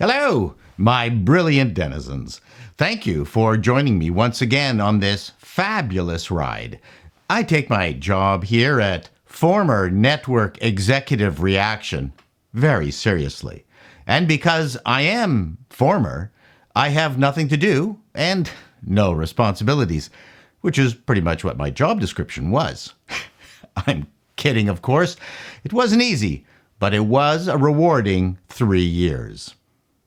Hello, my brilliant denizens. Thank you for joining me once again on this fabulous ride. I take my job here at former network executive reaction very seriously. And because I am former, I have nothing to do and no responsibilities, which is pretty much what my job description was. I'm kidding, of course. It wasn't easy, but it was a rewarding 3 years.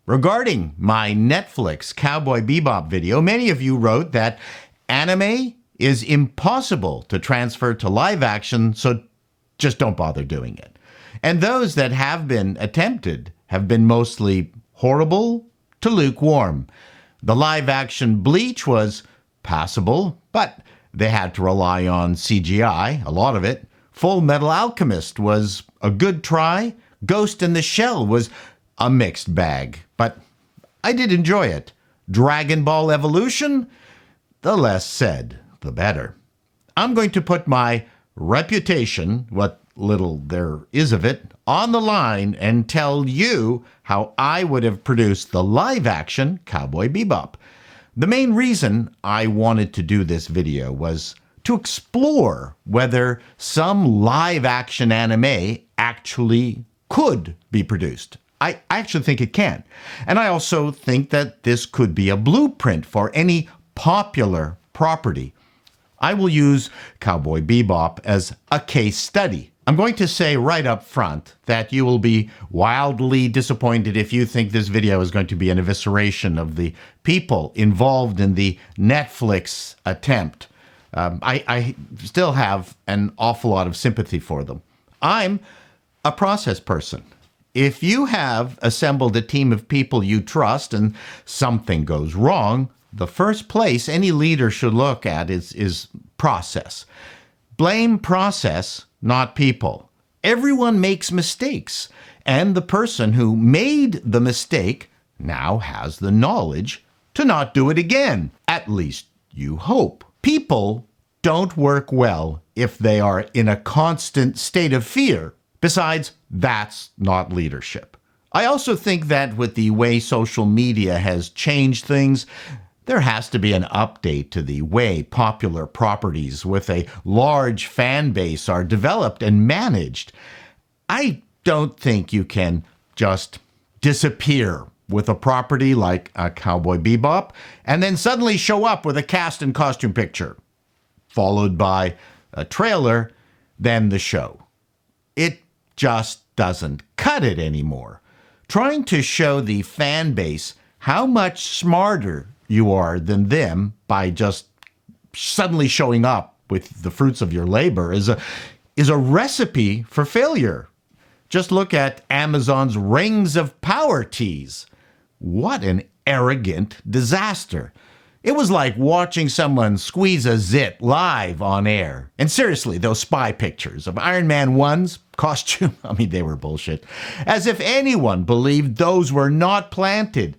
Regarding my Netflix Cowboy Bebop video, many of you wrote that anime is impossible to transfer to live action, so just don't bother doing it. And those that have been attempted have been mostly horrible to lukewarm. The live action Bleach was passable, but they had to rely on CGI, a lot of it. Full Metal Alchemist was a good try. Ghost in the Shell was a mixed bag, but I did enjoy it. Dragon Ball Evolution? The less said, the better. I'm going to put my reputation, what little there is of it, on the line and tell you how I would have produced the live-action Cowboy Bebop. The main reason I wanted to do this video was to explore whether some live-action anime actually could be produced. I actually think it can. And I also think that this could be a blueprint for any popular property. I will use Cowboy Bebop as a case study. I'm going to say right up front that you will be wildly disappointed if you think this video is going to be an evisceration of the people involved in the Netflix attempt. I still have an awful lot of sympathy for them. I'm a process person. If you have assembled a team of people you trust and something goes wrong, the first place any leader should look at is process. Blame process, not people. Everyone makes mistakes, and the person who made the mistake now has the knowledge to not do it again. At least you hope. People don't work well if they are in a constant state of fear. Besides, that's not leadership. I also think that with the way social media has changed things, there has to be an update to the way popular properties with a large fan base are developed and managed. I don't think you can just disappear with a property like a Cowboy Bebop and then suddenly show up with a cast and costume picture, followed by a trailer, then the show. It just doesn't cut it anymore. Trying to show the fan base how much smarter you are than them by just suddenly showing up with the fruits of your labor is a recipe for failure. Just look at Amazon's Rings of Power tease. What an arrogant disaster. It was like watching someone squeeze a zit live on air. And seriously, those spy pictures of Iron Man 1's costume, they were bullshit. As if anyone believed those were not planted.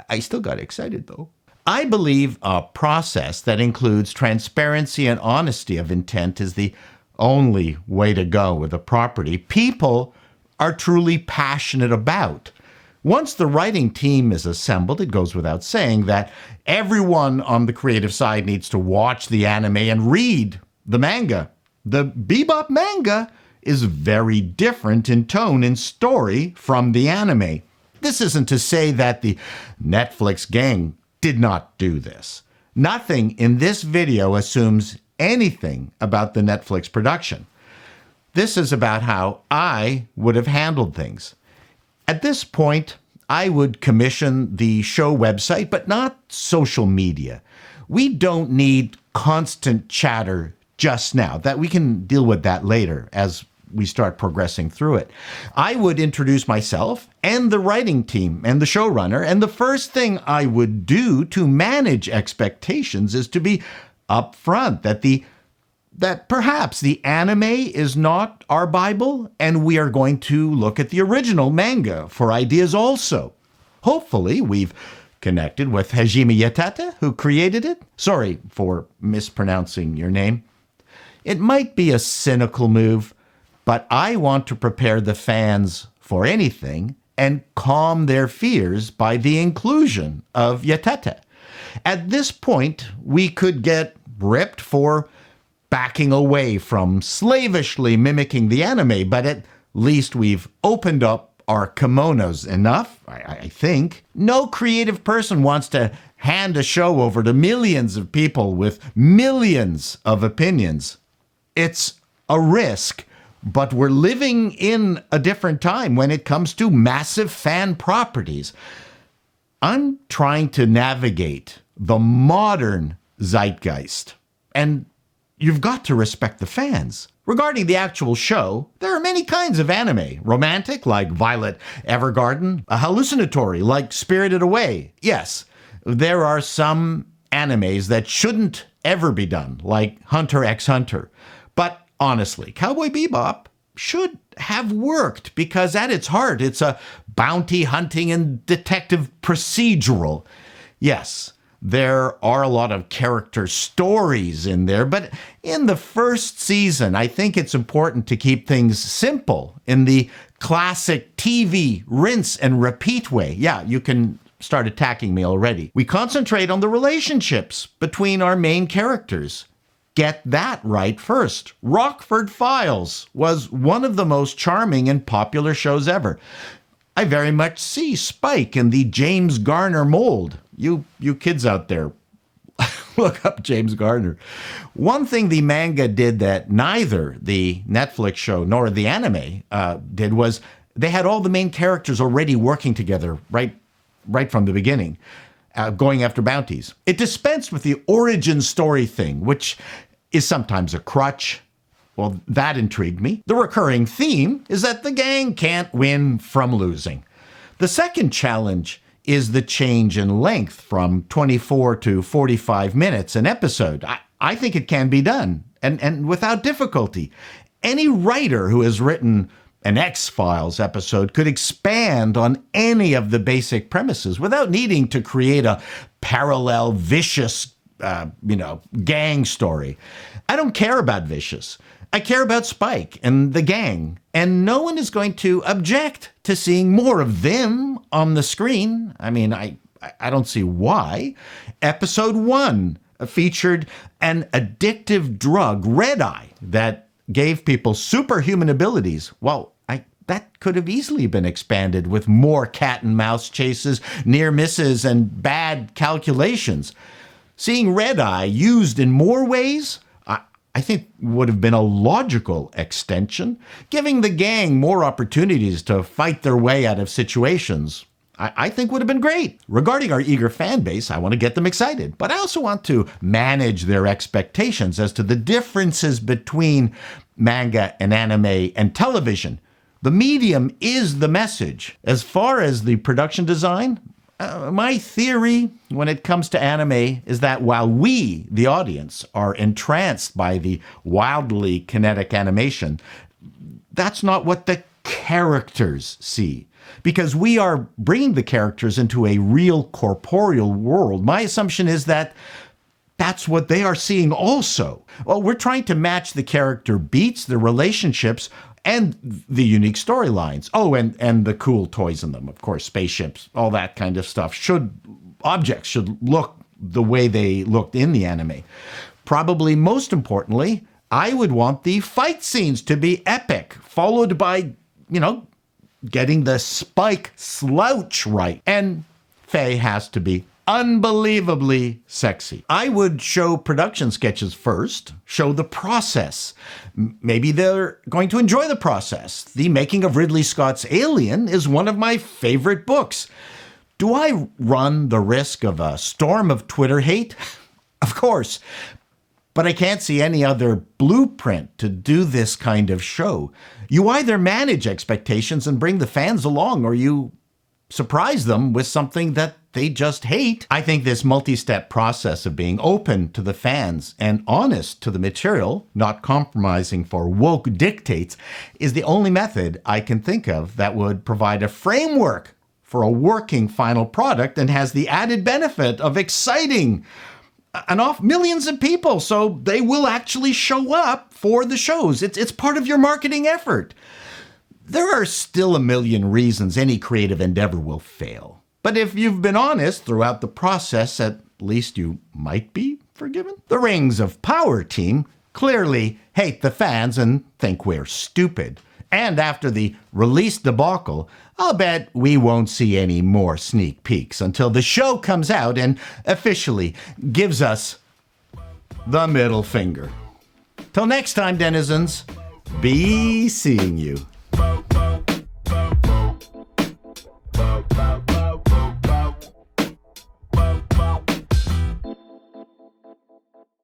I still got excited, though. I believe a process that includes transparency and honesty of intent is the only way to go with a property people are truly passionate about. Once the writing team is assembled, it goes without saying that everyone on the creative side needs to watch the anime and read the manga. The Bebop manga is very different in tone and story from the anime. This isn't to say that the Netflix gang did not do this. Nothing in this video assumes anything about the Netflix production. This is about how I would have handled things. At this point, I would commission the show website, but not social media. We don't need constant chatter just now. That we can deal with that later as we start progressing through it. I would introduce myself and the writing team and the showrunner, and the first thing I would do to manage expectations is to be upfront that perhaps the anime is not our Bible, and we are going to look at the original manga for ideas also. Hopefully, we've connected with Hajime Yatate, who created it. Sorry for mispronouncing your name. It might be a cynical move, but I want to prepare the fans for anything and calm their fears by the inclusion of Yatate. At this point, we could get ripped for backing away from slavishly mimicking the anime, but at least we've opened up our kimonos enough, I think. No creative person wants to hand a show over to millions of people with millions of opinions. It's a risk, but we're living in a different time when it comes to massive fan properties. I'm trying to navigate the modern zeitgeist, and you've got to respect the fans. Regarding the actual show, there are many kinds of anime. Romantic, like Violet Evergarden. Hallucinatory, like Spirited Away. Yes, there are some animes that shouldn't ever be done, like Hunter x Hunter. But honestly, Cowboy Bebop should have worked because at its heart, it's a bounty hunting and detective procedural. Yes, there are a lot of character stories in there, but in the first season, I think it's important to keep things simple in the classic TV rinse and repeat way. Yeah, you can start attacking me already. We concentrate on the relationships between our main characters. Get that right first. Rockford Files was one of the most charming and popular shows ever. I very much see Spike in the James Garner mold. You kids out there, look up James Garner. One thing the manga did that neither the Netflix show nor the anime did was they had all the main characters already working together right from the beginning, going after bounties. It dispensed with the origin story thing, which is sometimes a crutch. Well, that intrigued me. The recurring theme is that the gang can't win from losing. The second challenge is the change in length from 24 to 45 minutes an episode. I think it can be done, and without difficulty. Any writer who has written an X-Files episode could expand on any of the basic premises without needing to create a parallel vicious, gang story. I don't care about vicious. I care about Spike and the gang, and no one is going to object to seeing more of them on the screen. I mean, I don't see why. Episode 1 featured an addictive drug, Red Eye, that gave people superhuman abilities. Well, that could have easily been expanded with more cat and mouse chases, near misses, and bad calculations. Seeing Red Eye used in more ways, I think would have been a logical extension, giving the gang more opportunities to fight their way out of situations. I think would have been great. Regarding our eager fan base, I want to get them excited, but I also want to manage their expectations as to the differences between manga and anime and television. The medium is the message. As far as the production design, my theory when it comes to anime is that while we, the audience, are entranced by the wildly kinetic animation, that's not what the characters see. Because we are bringing the characters into a real corporeal world, my assumption is that that's what they are seeing also. Well, we're trying to match the character beats, the relationships, and the unique storylines. Oh, and the cool toys in them, of course, spaceships, all that kind of stuff. Objects should look the way they looked in the anime. Probably most importantly, I would want the fight scenes to be epic, followed by, getting the Spike slouch right. And Faye has to be unbelievably sexy. I would show production sketches first, show the process. Maybe they're going to enjoy the process. The Making of Ridley Scott's Alien is one of my favorite books. Do I run the risk of a storm of Twitter hate? Of course. But I can't see any other blueprint to do this kind of show. You either manage expectations and bring the fans along, or you surprise them with something that they just hate. I think this multi-step process of being open to the fans and honest to the material, not compromising for woke dictates, is the only method I can think of that would provide a framework for a working final product and has the added benefit of exciting millions of people, so they will actually show up for the shows. It's part of your marketing effort. There are still a million reasons any creative endeavor will fail. But if you've been honest throughout the process, at least you might be forgiven. The Rings of Power team clearly hate the fans and think we're stupid. And after the release debacle, I'll bet we won't see any more sneak peeks until the show comes out and officially gives us the middle finger. Till next time, denizens, be seeing you.